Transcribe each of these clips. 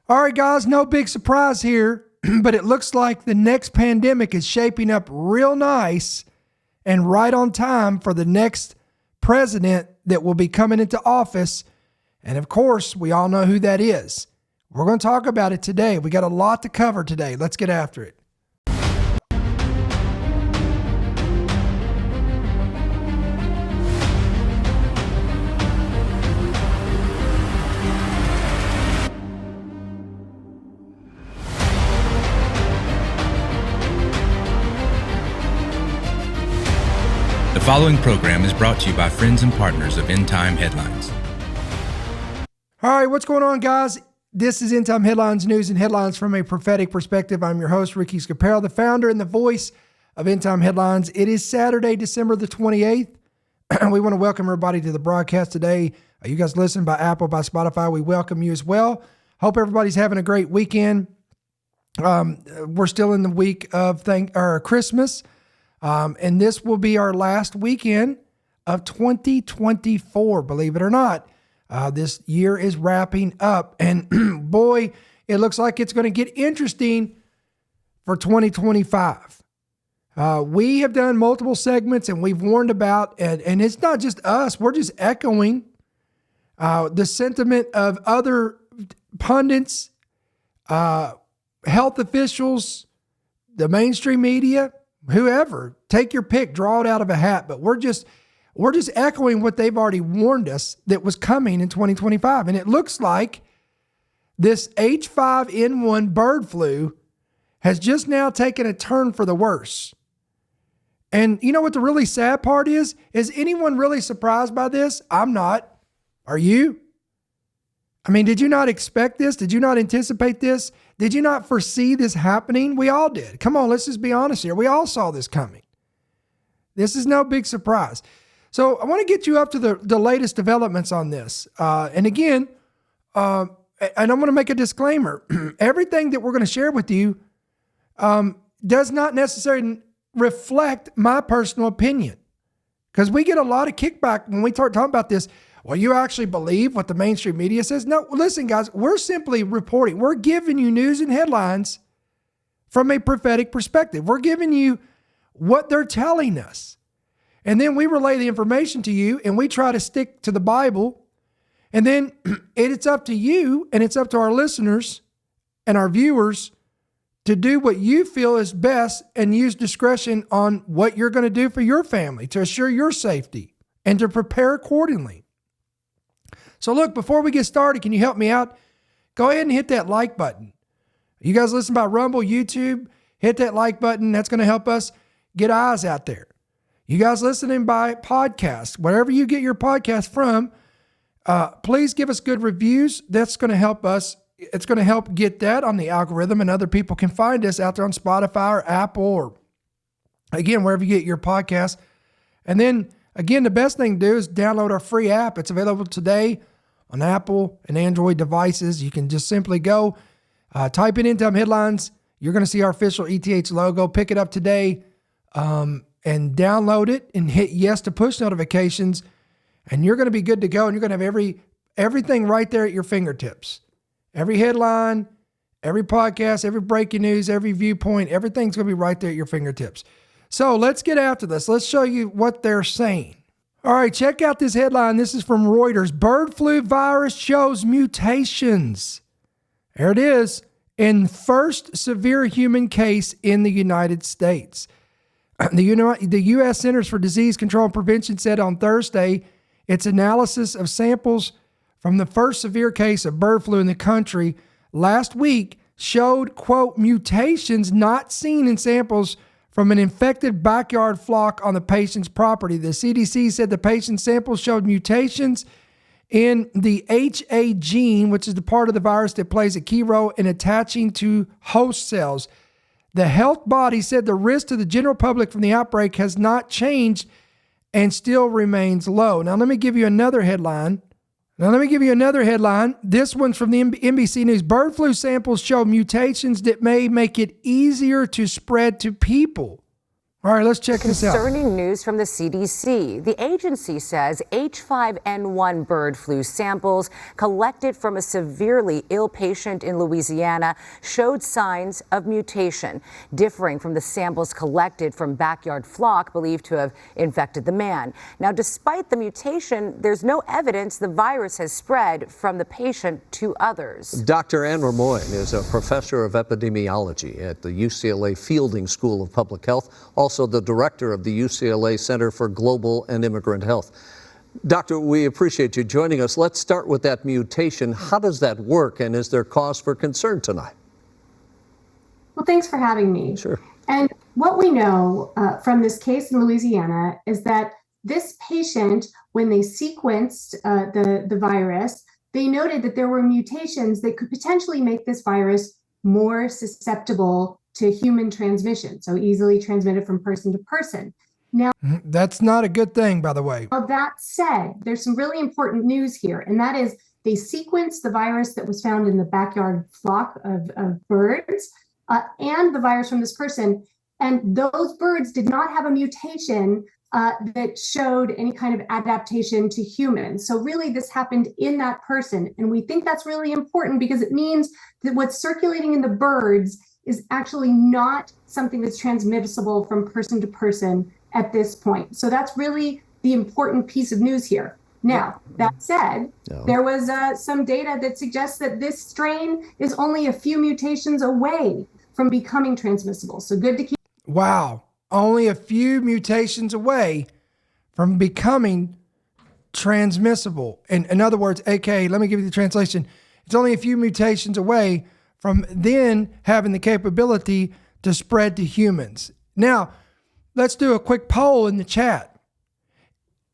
All right, guys, no big surprise here, but it looks like the next pandemic is shaping up real nice and right on time for the next president that will be coming into office. And of course, we all know who that is. We're going to talk about it today. We got a lot to cover today. Let's get after it. The following program is brought to you by friends and partners of End Time Headlines. All right, what's going on, guys? This is End Time Headlines, news and headlines from a prophetic perspective. I'm your host, Ricky Scaparo, the founder and the voice of End Time Headlines. It is Saturday, December the 28th. We want to welcome everybody to the broadcast today. You guys listen by Apple, by Spotify. We welcome you as well. Hope everybody's having a great weekend. We're still in the week of Christmas. And this will be our last weekend of 2024, believe it or not. This year is wrapping up, and boy, it looks like it's going to get interesting for 2025. We have done multiple segments, and we've warned about, and it's not just us, we're just echoing the sentiment of other pundits, health officials, the mainstream media, whoever. Take your pick, draw it out of a hat, but we're just echoing what they've already warned us that was coming in 2025. And it looks like this H5N1 bird flu has just now taken a turn for the worse. And you know what the really sad part is? Is anyone really surprised by this? I'm not. Are you? I mean, did you not expect this? Did you not anticipate this? Did you not foresee this happening? We all did. Come on, let's just be honest here. We all saw this coming. This is no big surprise. So I want to get you up to the latest developments on this. And again, and I'm going to make a disclaimer. Everything that we're going to share with you does not necessarily reflect my personal opinion. Because we get a lot of kickback when we start talking about this. Well, you actually believe what the mainstream media says? No, listen, guys, we're simply reporting. We're giving you news and headlines from a prophetic perspective. We're giving you what they're telling us. And then we relay the information to you, and we try to stick to the Bible. And then it's up to you, and it's up to our listeners and our viewers to do what you feel is best and use discretion on what you're going to do for your family to assure your safety and to prepare accordingly. So look, before we get started, can you help me out? Go ahead and hit that like button. You guys listen by Rumble, YouTube, hit that like button. That's going to help us get eyes out there. You guys listening by podcast, wherever you get your podcast from, please give us good reviews. That's going to help us. It's going to help get that on the algorithm, and other people can find us out there on Spotify or Apple or, again, wherever you get your podcast. And then, again, the best thing to do is download our free app. It's available today on Apple and Android devices. You can just simply go, type in End Time Headlines. You're going to see our official ETH logo. Pick it up today and download it and hit yes to push notifications. And you're going to be good to go. And you're going to have everything right there at your fingertips. Every headline, every podcast, every breaking news, every viewpoint, everything's going to be right there at your fingertips. So let's get after this. Let's show you what they're saying. All right, check out this headline. This is from Reuters. Bird flu virus shows mutations. There it is. In first severe human case in the United States. The U.S. Centers for Disease Control and Prevention said on Thursday its analysis of samples from the first severe case of bird flu in the country last week showed, quote, mutations not seen in samples from an infected backyard flock on the patient's property. The CDC said the patient's samples showed mutations in the HA gene, which is the part of the virus that plays a key role in attaching to host cells. The health body said the risk to the general public from the outbreak has not changed and still remains low. Now, let me give you another headline. This one's from the NBC News. Bird flu samples show mutations that may make it easier to spread to people. All right, let's check this out. Concerning news from the CDC. The agency says H5N1 bird flu samples collected from a severely ill patient in Louisiana showed signs of mutation, differing from the samples collected from backyard flock believed to have infected the man. Now, despite the mutation, there's no evidence the virus has spread from the patient to others. Dr. Anne Ramoyne is a professor of epidemiology at the UCLA Fielding School of Public Health, also the director of the UCLA Center for Global and Immigrant Health. Doctor, we appreciate you joining us. Let's start with that mutation. How does that work, and is there cause for concern tonight? Well, thanks for having me. Sure. And what we know from this case in Louisiana is that this patient, when they sequenced the virus, they noted that there were mutations that could potentially make this virus more susceptible to human transmission, so easily transmitted from person to person. Now, that's not a good thing, by the way. Well, that said, there's some really important news here, and that is they sequenced the virus that was found in the backyard flock of birds and the virus from this person, and those birds did not have a mutation that showed any kind of adaptation to humans. So really, this happened in that person, and we think that's really important because it means that what's circulating in the birds is actually not something that's transmissible from person to person at this point. So that's really the important piece of news here. Now, that said, there was some data that suggests that this strain is only a few mutations away from becoming transmissible. So good to keep. Wow. Only a few mutations away from becoming transmissible. In other words, aka, let me give you the translation. It's only a few mutations away from then having the capability to spread to humans. Now, let's do a quick poll in the chat.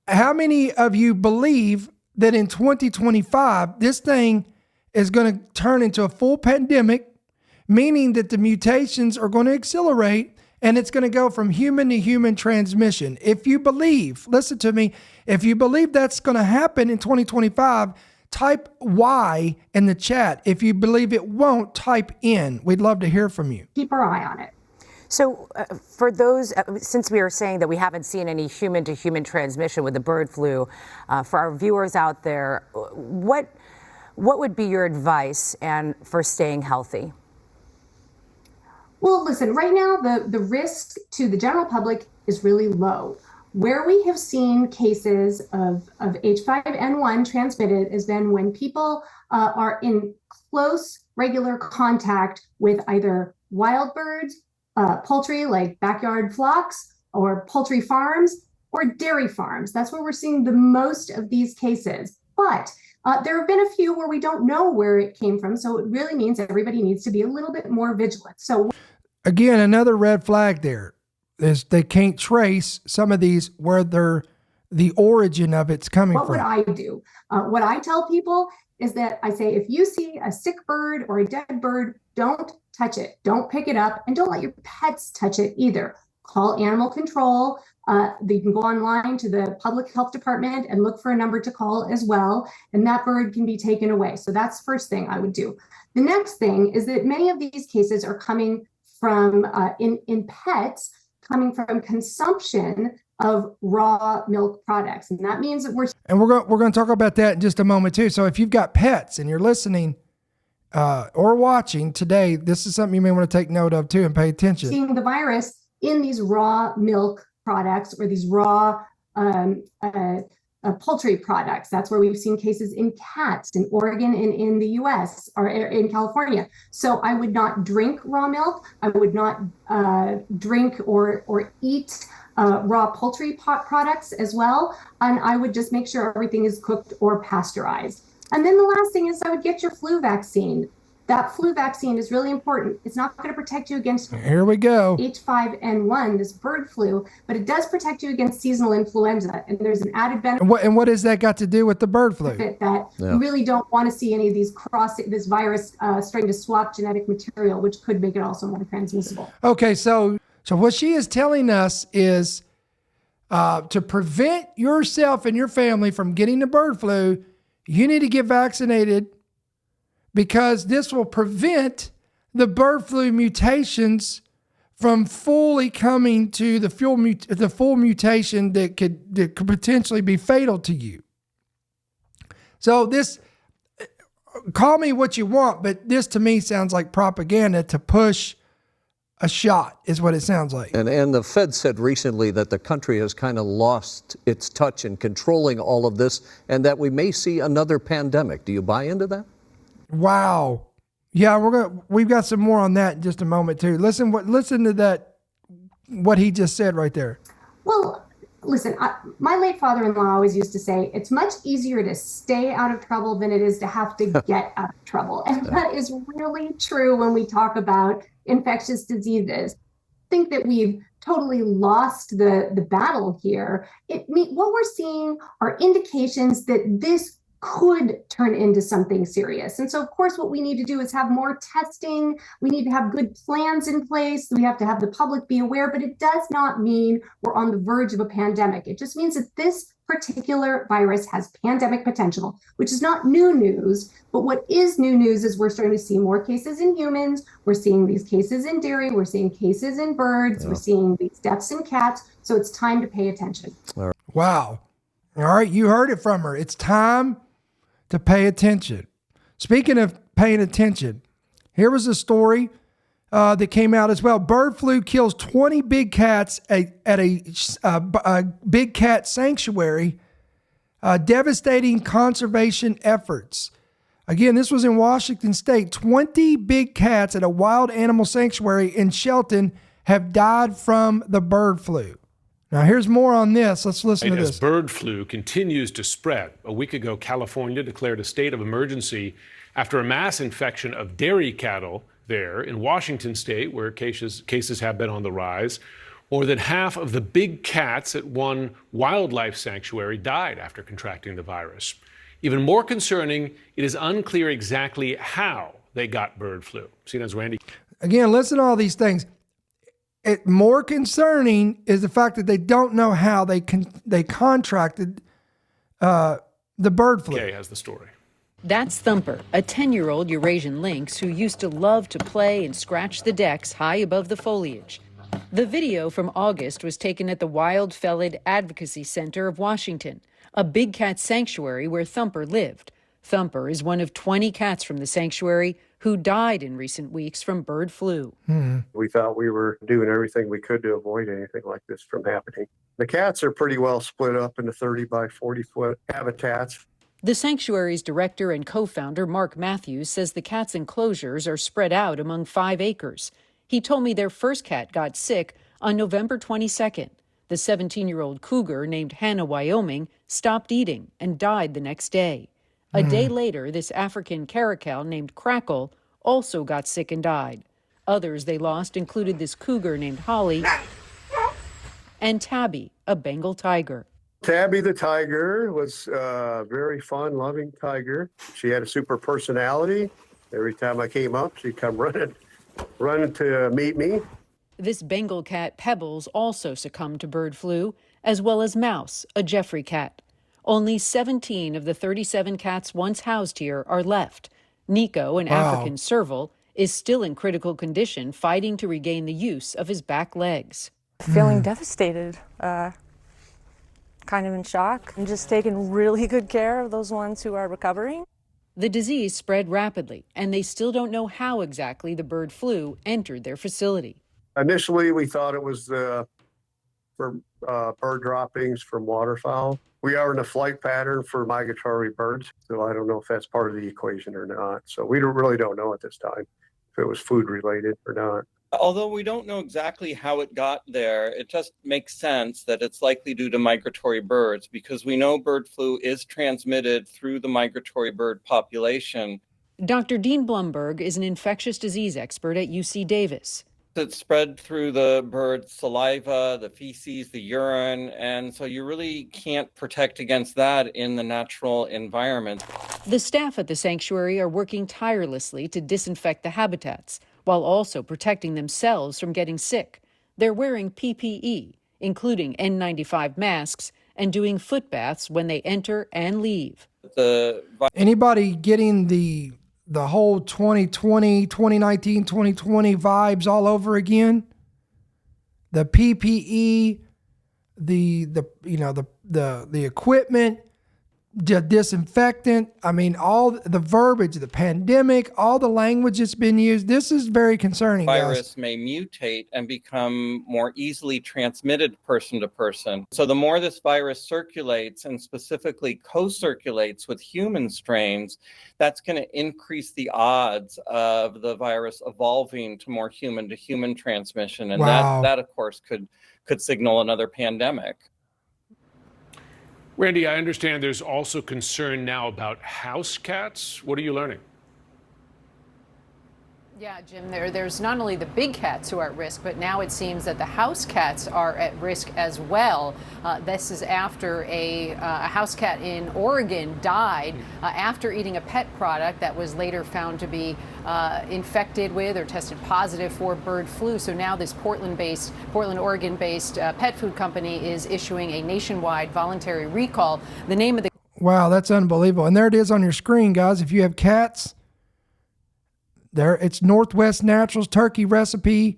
How many of you believe that in 2025, this thing is going to turn into a full pandemic, meaning that the mutations are going to accelerate and it's going to go from human to human transmission? If you believe, listen to me, if you believe that's going to happen in 2025, type Y in the chat. If you believe it won't, type in. We'd love to hear from you. Keep our eye on it. So for those, since we are saying that we haven't seen any human-to-human transmission with the bird flu, for our viewers out there, what would be your advice and for staying healthy? Well, listen, right now, the risk to the general public is really low. Where we have seen cases of H5N1 transmitted has been when people are in close, regular contact with either wild birds, poultry like backyard flocks, or poultry farms, or dairy farms. That's where we're seeing the most of these cases. But there have been a few where we don't know where it came from. So it really means everybody needs to be a little bit more vigilant. So again, another red flag there is they can't trace some of these where the origin of it's coming from. What would I do? What I tell people is that I say, if you see a sick bird or a dead bird, don't touch it. Don't pick it up, and don't let your pets touch it either. Call animal control. You can go online to the public health department and look for a number to call as well, and that bird can be taken away. So that's the first thing I would do. The next thing is that many of these cases are coming from in pets, coming from consumption of raw milk products, and that means that we're going to talk about that in just a moment too. So if you've got pets and you're listening or watching today, this is something you may want to take note of too and pay attention. Seeing the virus in these raw milk products or these raw poultry products. That's where we've seen cases in cats in Oregon and in the US or in California. So I would not drink raw milk. I would not drink or eat raw poultry products as well. And I would just make sure everything is cooked or pasteurized. And then the last thing is I would get your flu vaccine. That flu vaccine is really important. It's not going to protect you against Here we go. H5N1, this bird flu, but it does protect you against seasonal influenza. And there's an added benefit. And what has that got to do with the bird flu? That you really don't want to see any of these this virus starting to swap genetic material, which could make it also more transmissible. Okay, so what she is telling us is to prevent yourself and your family from getting the bird flu, you need to get vaccinated, because this will prevent the bird flu mutations from fully coming to the full mutation that could potentially be fatal to you. So this, call me what you want, but this to me sounds like propaganda to push a shot is what it sounds like. And the Fed said recently that the country has kind of lost its touch in controlling all of this and that we may see another pandemic. Do you buy into that? Wow. Yeah, we've got some more on that in just a moment too. Listen to that, what he just said right there. Well, listen, my late father-in-law always used to say, it's much easier to stay out of trouble than it is to have to get out of trouble. And that is really true when we talk about infectious diseases. I think that we've totally lost the battle here. What we're seeing are indications that this could turn into something serious. And so, of course, what we need to do is have more testing. We need to have good plans in place. We have to have the public be aware, but it does not mean we're on the verge of a pandemic. It just means that this particular virus has pandemic potential, which is not new news. But what is new news is we're starting to see more cases in humans. We're seeing these cases in dairy. We're seeing cases in birds. Yeah. We're seeing these deaths in cats. So it's time to pay attention. Wow. All right. You heard it from her. It's time to pay attention. Speaking of paying attention, here was a story that came out as well. Bird flu kills 20 big cats at a big cat sanctuary, devastating conservation efforts. Again, this was in Washington State. 20 big cats at a wild animal sanctuary in Shelton have died from the bird flu. Now, here's more on this. Let's listen to this. As bird flu continues to spread, a week ago, California declared a state of emergency after a mass infection of dairy cattle there in Washington state, where cases have been on the rise. More than half of the big cats at one wildlife sanctuary died after contracting the virus. Even more concerning, it is unclear exactly how they got bird flu. CNN's Randy. Again, listen to all these things. More concerning is the fact that they don't know how they contracted the bird flu. Kay has the story. That's Thumper, a 10-year-old Eurasian lynx who used to love to play and scratch the decks high above the foliage. The video from August was taken at the Wild Felid Advocacy Center of Washington, a big cat sanctuary where Thumper lived. Thumper is one of 20 cats from the sanctuary who died in recent weeks from bird flu. We thought we were doing everything we could to avoid anything like this from happening. The cats are pretty well split up into 30 by 40 foot habitats. The sanctuary's director and co-founder, Mark Matthews, says the cats' enclosures are spread out among 5 acres. He told me their first cat got sick on November 22nd. The 17-year-old cougar named Hannah, Wyoming, stopped eating and died the next day. A day later, this African caracal named Crackle also got sick and died. Others they lost included this cougar named Holly and Tabby, a Bengal tiger. Tabby the tiger was a very fun, loving tiger. She had a super personality. Every time I came up, she'd come running to meet me. This Bengal cat, Pebbles, also succumbed to bird flu, as well as Mouse, a Jeffrey cat. Only 17 of the 37 cats once housed here are left. Nico, an African serval, is still in critical condition, fighting to regain the use of his back legs. Feeling devastated, kind of in shock, and just taking really good care of those ones who are recovering. The disease spread rapidly, and they still don't know how exactly the bird flu entered their facility. Initially, we thought it was for bird droppings from waterfowl. We are in a flight pattern for migratory birds, so I don't know if that's part of the equation or not. So we really don't know at this time if it was food related or not. Although we don't know exactly how it got there, it just makes sense that it's likely due to migratory birds because we know bird flu is transmitted through the migratory bird population. Dr. Dean Blumberg is an infectious disease expert at UC Davis. It's spread through the bird's saliva, the feces, the urine, and so you really can't protect against that in the natural environment. The staff at the sanctuary are working tirelessly to disinfect the habitats, while also protecting themselves from getting sick. They're wearing PPE, including N95 masks, and doing foot baths when they enter and leave. Anybody getting the whole 2020, 2019, 2020 vibes all over again? the PPE, the equipment, the disinfectant. I mean, all the verbiage, the pandemic, all the language that's been used. This is very concerning, Virus guys. may mutate and become more easily transmitted person to person. So the more this virus circulates and specifically co-circulates with human strains, that's going to increase the odds of the virus evolving to more human-to-human transmission. And that of course, could signal another pandemic. Randy, I understand there's also concern now about house cats. What are you learning? Yeah, Jim, there's not only the big cats who are at risk, but now it seems that the house cats are at risk as well. This is after a house cat in Oregon died after eating a pet product that was later found to be infected with or tested positive for bird flu. So now this Portland, Oregon-based pet food company is issuing a nationwide voluntary recall. The name of the... Wow, that's unbelievable. And there it is on your screen, guys. If you have cats... There, it's Northwest Naturals turkey recipe.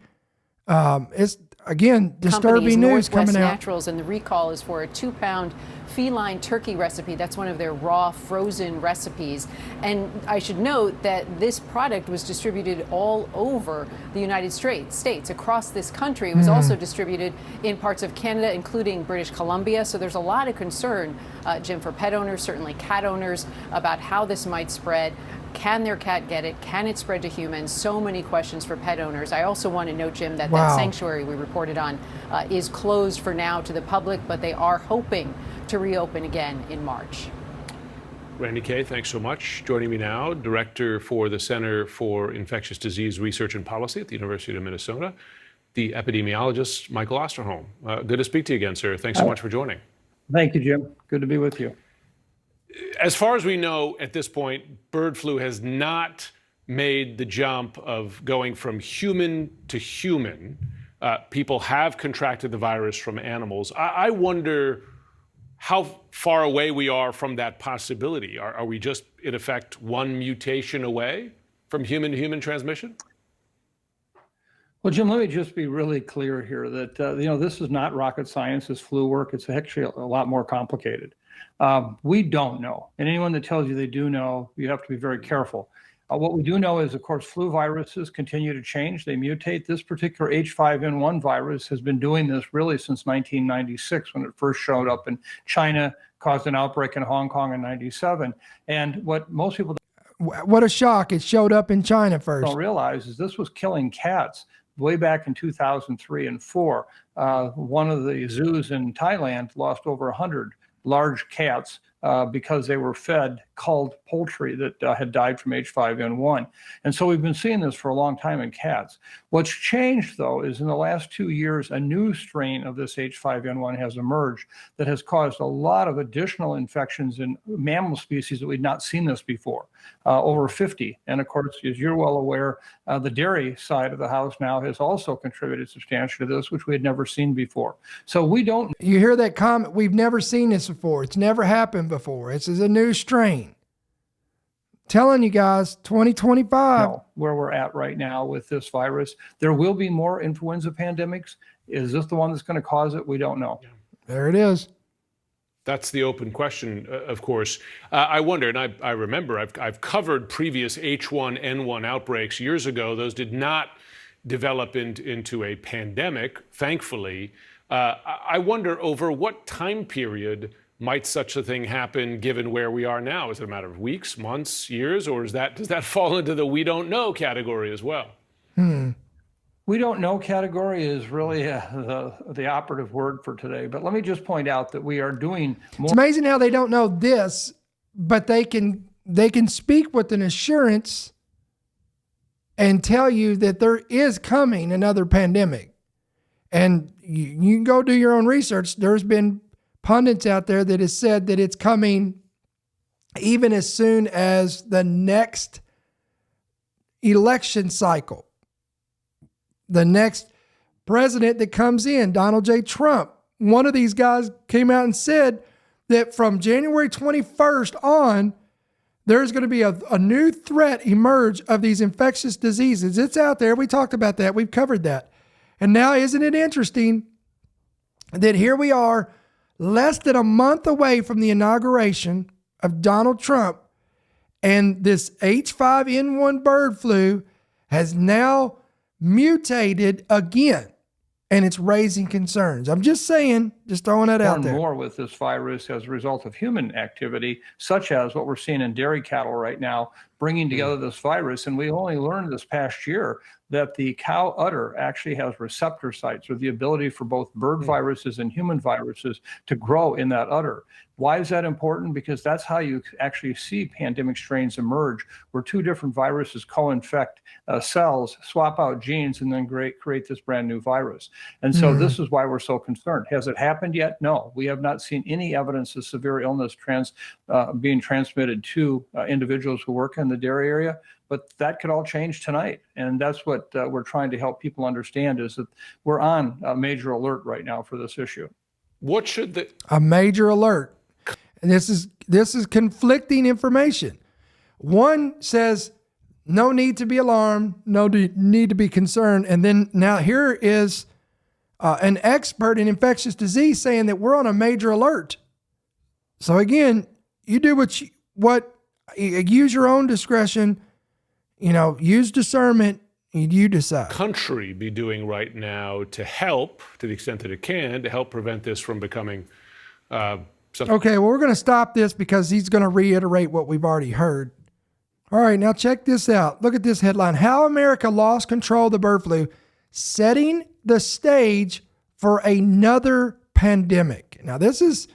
It's again disturbing news coming out. Northwest Naturals, and the recall is for a 2-pound feline turkey recipe. That's one of their raw frozen recipes. And I should note that this product was distributed all over the United States, across this country. It was also distributed in parts of Canada, including British Columbia. So there's a lot of concern, Jim, for pet owners, certainly cat owners, about how this might spread. Can their cat get it? Can it spread to humans? So many questions for pet owners. I also want to note, Jim, that that sanctuary we reported on is closed for now to the public, but they are hoping to reopen again in March. Randy Kay, thanks so much. Joining me now, Director for the Center for Infectious Disease Research and Policy at the University of Minnesota, the epidemiologist Michael Osterholm. Good to speak to you again, sir. Thanks so much for joining. Thank you, Jim. Good to be with you. As far as we know at this point, bird flu has not made the jump of going from human to human. People have contracted the virus from animals. I wonder how far away we are from that possibility. Are we just, in effect, one mutation away from human to human transmission? Well, Jim, let me just be really clear here that, this is not rocket science, this flu work. It's actually a lot more complicated. We don't know. And anyone that tells you they do know, you have to be very careful. What we do know is, of course, flu viruses continue to change. They mutate. This particular H5N1 virus has been doing this really since 1996 when it first showed up in China, caused an outbreak in Hong Kong in 97. And what most people... What a shock. It showed up in China first. Don't realize is this was killing cats way back in 2003 and 4. One of the zoos in Thailand lost over 100 large cats because they were fed culled poultry that had died from H5N1. And so we've been seeing this for a long time in cats. What's changed, though, is in the last 2 years, a new strain of this H5N1 has emerged that has caused a lot of additional infections in mammal species that we'd not seen this before, over 50. And of course, as you're well aware, the dairy side of the house now has also contributed substantially to this, which we had never seen before. So we don't... You hear that comment, we've never seen this before. It's never happened before. This is a new strain. Telling you guys, 2025. Where we're at right now with this virus. There will be more influenza pandemics. Is this the one that's going to cause it? We don't know. There it is. That's the open question, of course. I wonder, and I remember, I've covered previous H1N1 outbreaks years ago. Those did not develop into a pandemic, thankfully. I wonder over what time period might such a thing happen given where we are now? Is it a matter of weeks, months, years, or does that fall into the we don't know category as well? We don't know category is really the operative word for today. But let me just point out that we are doing more. It's amazing how they don't know this, but they can speak with an assurance and tell you that there is coming another pandemic. And you can go do your own research. There's been pundits out there that has said that it's coming even as soon as the next election cycle. The next president that comes in, Donald J. Trump, one of these guys came out and said that from January 21st on, there's going to be a new threat emerge of these infectious diseases. It's out there. We talked about that. We've covered that. And now, isn't it interesting that here we are, less than a month away from the inauguration of Donald Trump, and this H5N1 bird flu has now mutated again, and it's raising concerns. I'm just saying, just throwing that out there. More with this virus as a result of human activity, such as what we're seeing in dairy cattle right now, bringing together this virus. And we only learned this past year that the cow udder actually has receptor sites, or the ability for both bird viruses and human viruses to grow in that udder. Why is that important? Because that's how you actually see pandemic strains emerge, where two different viruses co-infect cells, swap out genes, and then create this brand new virus. And so this is why we're so concerned. Has it happened yet? No, we have not seen any evidence of severe illness being transmitted to individuals who work in the dairy area. But that could all change tonight. And that's what we're trying to help people understand, is that we're on a major alert right now for this issue. What should a major alert? And this is conflicting information. One says no need to be alarmed, no need to be concerned. And then now here is an expert in infectious disease saying that we're on a major alert. So again, you do use your own discretion. Use discernment, you decide. Country be doing right now to help, to the extent that it can, to help prevent this from becoming something? Okay, well, we're going to stop this because he's going to reiterate what we've already heard. All right, now check this out. Look at this headline. How America Lost Control of the Bird Flu, Setting the Stage for Another Pandemic. Now, this is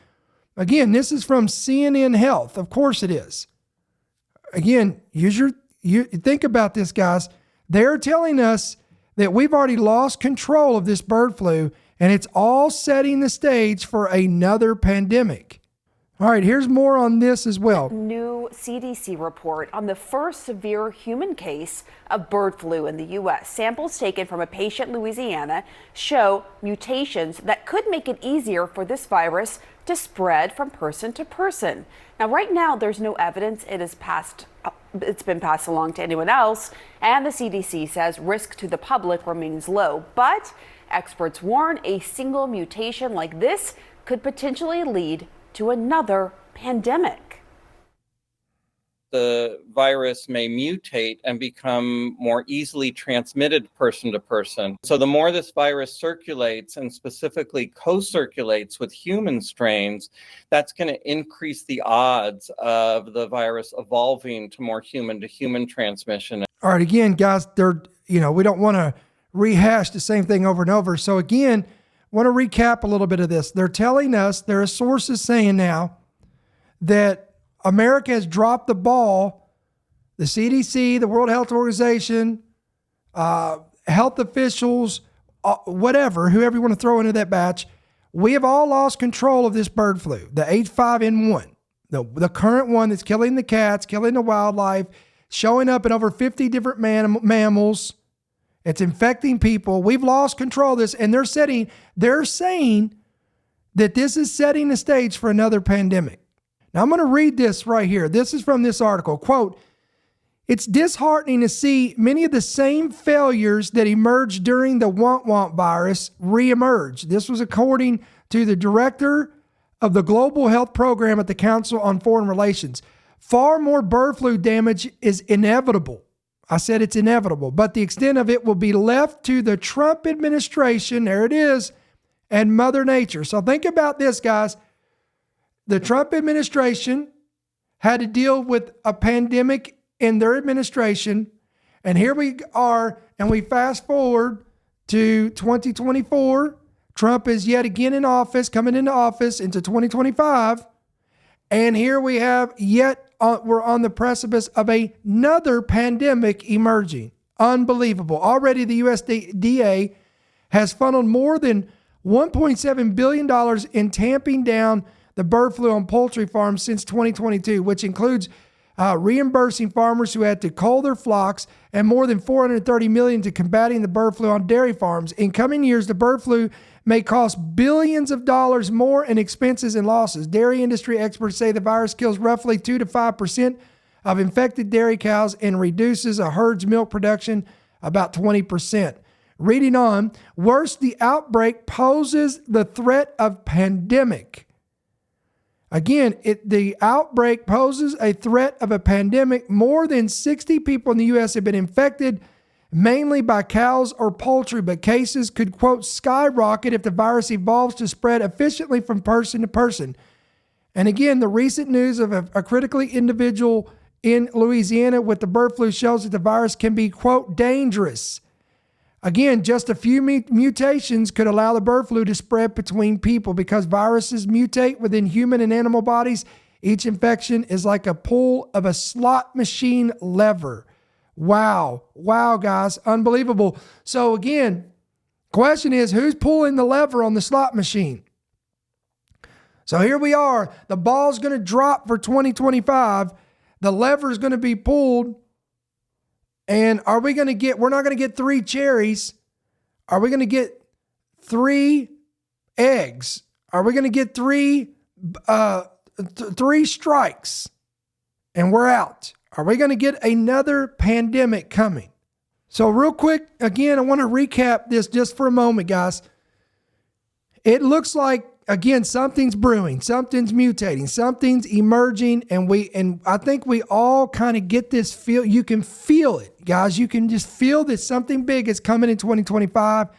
from CNN Health. Of course it is. Again, you think about this, guys. They're telling us that we've already lost control of this bird flu, and it's all setting the stage for another pandemic. All right, here's more on this as well. New CDC report on the first severe human case of bird flu in the U.S. Samples taken from a patient in Louisiana show mutations that could make it easier for this virus to spread from person to person. Now, right now, there's no evidence it's been passed along to anyone else, and the CDC says risk to the public remains low. But experts warn a single mutation like this could potentially lead to another pandemic. The virus may mutate and become more easily transmitted person to person. So the more this virus circulates, and specifically co-circulates with human strains, that's going to increase the odds of the virus evolving to more human-to-human transmission. All right, again, guys, we don't want to rehash the same thing over and over. So again, want to recap a little bit of this. They're telling us, there are sources saying now that America has dropped the ball. The CDC, the World Health Organization, health officials, whoever you want to throw into that batch, we have all lost control of this bird flu, the H5N1, the current one that's killing the cats, killing the wildlife, showing up in over 50 different mammals. It's infecting people. We've lost control of this, and they're saying that this is setting the stage for another pandemic. Now, I'm going to read this right here. This is from this article. Quote, "It's disheartening to see many of the same failures that emerged during the want virus reemerge." This was according to the director of the Global Health Program at the Council on Foreign Relations. Far more bird flu damage is inevitable. I said it's inevitable, but the extent of it will be left to the Trump administration, there it is, and Mother Nature. So think about this, guys. The Trump administration had to deal with a pandemic in their administration, and here we are, and we fast forward to 2024. Trump is yet again in office, coming into office into 2025, and here we have we're on the precipice of another pandemic emerging. Unbelievable. Already the USDA has funneled more than $1.7 billion in tamping down the bird flu on poultry farms since 2022, which includes reimbursing farmers who had to cull their flocks, and more than $430 million to combating the bird flu on dairy farms. In coming years, the bird flu may cost billions of dollars more in expenses and losses. Dairy industry experts say the virus kills roughly 2 to 5% of infected dairy cows and reduces a herd's milk production about 20%. Reading on, worse, the outbreak poses the threat of pandemic. Again, the outbreak poses a threat of a pandemic. More than 60 people in the U.S. have been infected, mainly by cows or poultry, but cases could, quote, skyrocket if the virus evolves to spread efficiently from person to person. And again, the recent news of a critically individual in Louisiana with the bird flu shows that the virus can be, quote, dangerous. Again, just a few mutations could allow the bird flu to spread between people because viruses mutate within human and animal bodies. Each infection is like a pull of a slot machine lever. Wow. Wow, guys. Unbelievable. So again, question is, who's pulling the lever on the slot machine? So here we are. The ball's going to drop for 2025. The lever is going to be pulled. And we're not going to get 3 cherries. Are we going to get 3 eggs? Are we going to get 3 strikes? And we're out. Are we going to get another pandemic coming? So real quick, again, I want to recap this just for a moment, guys. It looks like, again, something's brewing, something's mutating, something's emerging, and I think we all kind of get this feel. You can feel it, guys. You can just feel that something big is coming in 2025.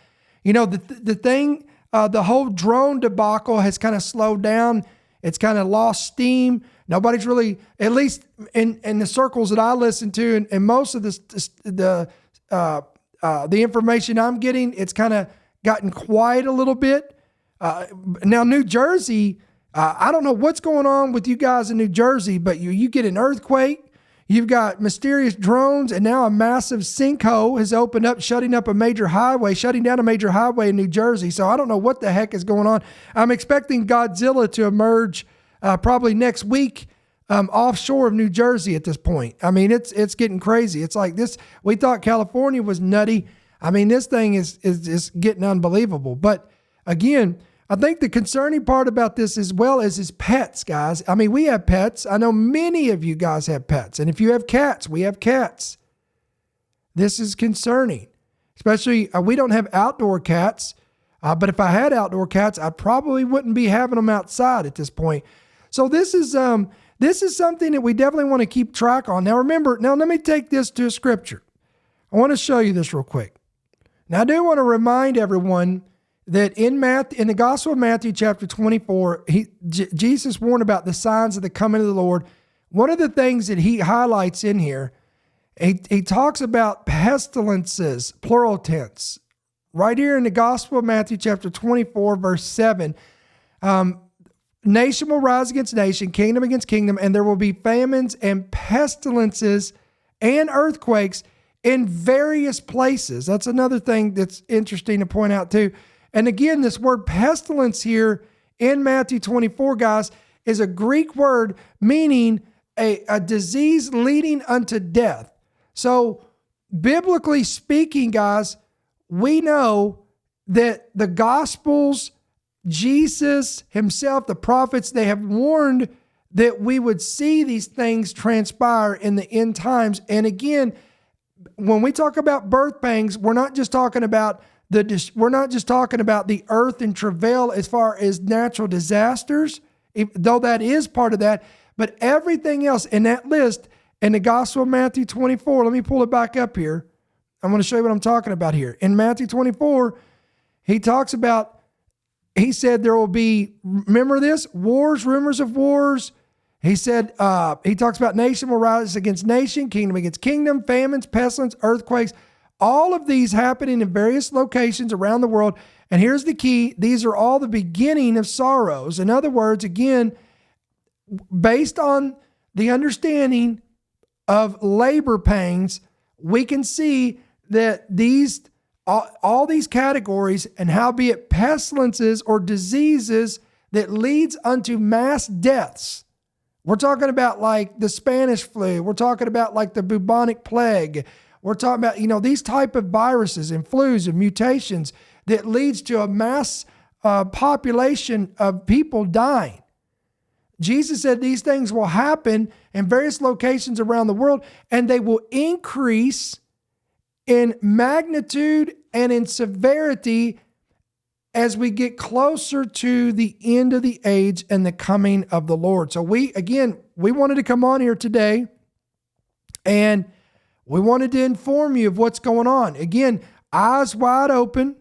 You know, the whole drone debacle has kind of slowed down. It's kind of lost steam. Nobody's really, at least in the circles that I listen to, and most of the information I'm getting, it's kind of gotten quiet a little bit. Now, New Jersey, I don't know what's going on with you guys in New Jersey, but you get an earthquake, you've got mysterious drones, and now a massive sinkhole has opened up, shutting down a major highway in New Jersey. So I don't know what the heck is going on. I'm expecting Godzilla to emerge probably next week offshore of New Jersey at this point. I mean, it's getting crazy. It's like this. We thought California was nutty. I mean, this thing is getting unbelievable. But again, I think the concerning part about this as well is pets, guys. I mean, we have pets. I know many of you guys have pets. And if you have cats, we have cats. This is concerning. Especially, we don't have outdoor cats. But if I had outdoor cats, I probably wouldn't be having them outside at this point. So this is something that we definitely want to keep track on. Now remember, let me take this to a scripture. I want to show you this real quick. Now I do want to remind everyone that in the Gospel of Matthew chapter 24, Jesus warned about the signs of the coming of the Lord. One of the things that he highlights in here, he talks about pestilences, plural tense. Right here in the Gospel of Matthew chapter 24, verse 7, nation will rise against nation, kingdom against kingdom, and there will be famines and pestilences and earthquakes in various places. That's another thing that's interesting to point out too. And again, this word pestilence here in Matthew 24, guys, is a Greek word meaning a disease leading unto death. So biblically speaking, guys, we know that the Gospels, Jesus himself, the prophets, they have warned that we would see these things transpire in the end times. And again, when we talk about birth pangs, we're not just talking about the earth and travail as far as natural disasters, though that is part of that, but everything else in that list in the Gospel of Matthew 24, let me pull it back up here. I'm going to show you what I'm talking about here. In Matthew 24, he said there will be, remember this, wars, rumors of wars. He said, he talks about nation will rise against nation, kingdom against kingdom, famines, pestilence, earthquakes, all of these happening in various locations around the world. And here's the key. These are all the beginning of sorrows. In other words, again, based on the understanding of labor pangs, we can see that all these categories, and howbeit pestilences or diseases that leads unto mass deaths. We're talking about like the Spanish flu. We're talking about like the bubonic plague. We're talking about, these type of viruses and flus and mutations that leads to a mass population of people dying. Jesus said these things will happen in various locations around the world, and they will increase in magnitude and in severity as we get closer to the end of the age and the coming of the Lord. So we wanted to come on here today and we wanted to inform you of what's going on. Again, eyes wide open,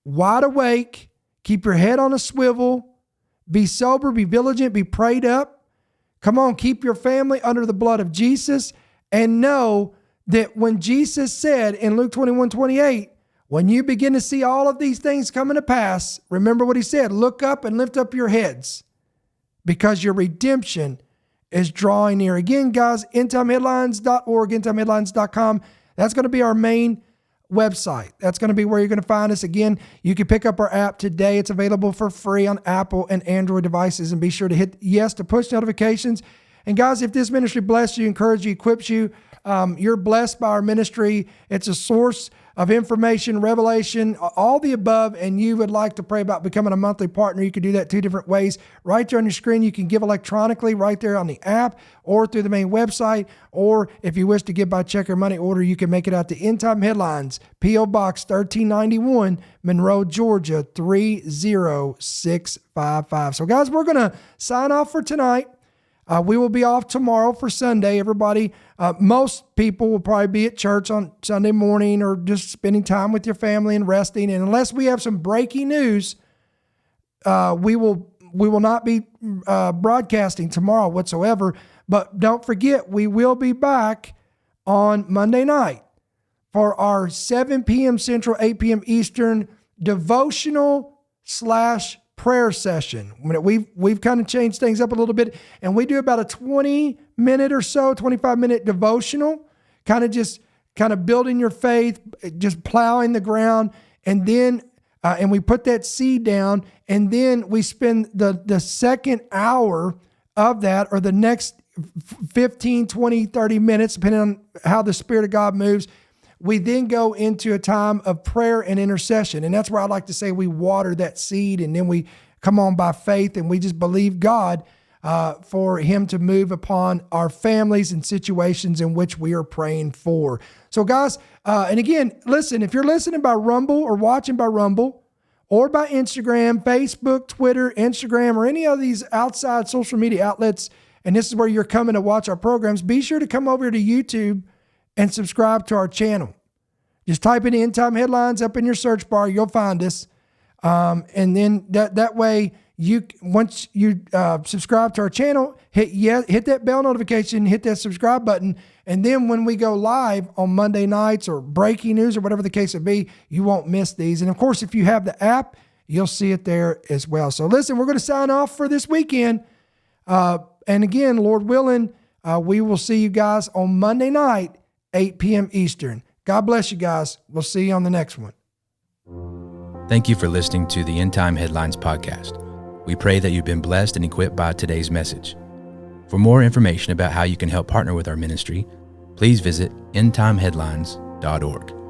wide awake, keep your head on a swivel, be sober, be vigilant, be prayed up. Come on, keep your family under the blood of Jesus, and know that when Jesus said in Luke 21:28, when you begin to see all of these things coming to pass, remember what he said, look up and lift up your heads because your redemption is drawing near. Again, guys, endtimeheadlines.org, endtimeheadlines.com. That's going to be our main website. That's going to be where you're going to find us. Again, you can pick up our app today. It's available for free on Apple and Android devices, and be sure to hit yes to push notifications. And guys, if this ministry bless you, encourage you, equips you, you're blessed by our ministry. It's a source of information, revelation, all the above, and you would like to pray about becoming a monthly partner, you can do that two different ways. Right there on your screen, you can give electronically right there on the app or through the main website, or if you wish to give by check or money order, you can make it out to End Time Headlines, P.O. Box 1391, Monroe, Georgia 30655. So guys, we're going to sign off for tonight. We will be off tomorrow for Sunday. Everybody, most people will probably be at church on Sunday morning or just spending time with your family and resting. And unless we have some breaking news, we will not be broadcasting tomorrow whatsoever. But don't forget, we will be back on Monday night for our 7 p.m. Central, 8 p.m. Eastern devotional /prayer session. We've kind of changed things up a little bit, and we do about a 20-minute or so, 25-minute devotional, kind of building your faith, just plowing the ground, and then and we put that seed down, and then we spend the second hour of that, or the next 15, 20, 30 minutes, depending on how the Spirit of God moves. We then go into a time of prayer and intercession. And that's where I like to say we water that seed, and then we come on by faith, and we just believe God for him to move upon our families and situations in which we are praying for. So guys, and again, listen, if you're listening by Rumble or watching by Rumble or by Instagram, Facebook, Twitter, Instagram, or any of these outside social media outlets, and this is where you're coming to watch our programs, be sure to come over to YouTube and subscribe to our channel. Just type in End Time Headlines up in your search bar. You'll find us. And then that way, once you subscribe to our channel, hit that bell notification, hit that subscribe button. And then when we go live on Monday nights or breaking news or whatever the case may be, you won't miss these. And of course, if you have the app, you'll see it there as well. So listen, we're going to sign off for this weekend. And again, Lord willing, we will see you guys on Monday night, 8 p.m. Eastern. God bless you guys. We'll see you on the next one. Thank you for listening to the End Time Headlines podcast. We pray that you've been blessed and equipped by today's message. For more information about how you can help partner with our ministry, please visit endtimeheadlines.org.